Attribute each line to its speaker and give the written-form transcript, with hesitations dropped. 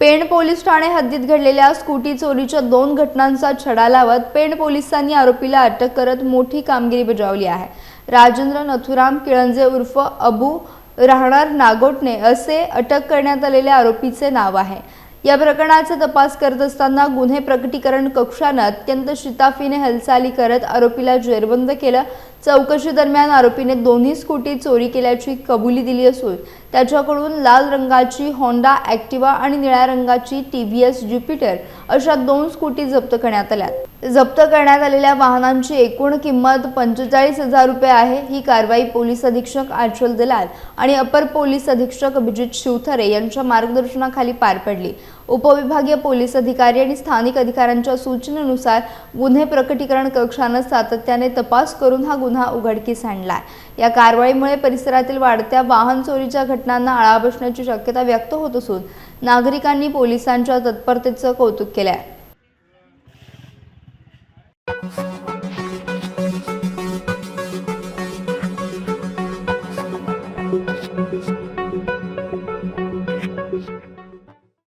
Speaker 1: Pen police Thane हद्दीत घडलेल्या scooty चोरीच्या 2 घटनांचा छडा लावत पेण पोलिसांनी आरोपीला अटक करत मोठी कामगिरी बजावली आहे। राजेंद्र नथुराम किळंजे उर्फ अबू राहणार नागोटणे असे अटक करण्यात आलेल्या आरोपीचे नाव आहे। या प्रकरणाचा तपास करत असताना गुन्हे प्रकटीकरण कक्षाने अत्यंत शिताफीने हालचाली करत आरोपीला जेरबंद केलं। चौकशी दरम्यान आरोपीने दोन्ही स्कूटी चोरी केल्याची कबुली दिली असून त्याच्याकडून लाल रंगाची होंडा ॲक्टिवा आणि निळ्या रंगाची TVS ज्युपिटर अशा 2 स्कूटी जप्त करण्यात आल्या। जप्त करण्यात आलेल्या वाहनांची एकूण किंमत 45,000 रुपये आहे। ही कारवाई पोलीस अधीक्षक आचल दलाल आणि अपर पोलीस अधीक्षक अभिजित शिवथरे यांच्या मार्गदर्शनाखाली पार पडली। उपविभागीय पोलीस अधिकारी आणि स्थानिक अधिकाऱ्यांच्या सूचनेनुसार गुन्हे प्रकटीकरण कक्षाने सातत्याने तपास करून हा गुन्हा उघडकीस आणलाय। या कारवाईमुळे परिसरातील वाढत्या वाहन चोरीच्या घटनांना आळा बसण्याची शक्यता व्यक्त होत असून नागरिकांनी पोलिसांच्या तत्परतेचे कौतुक केले आहे।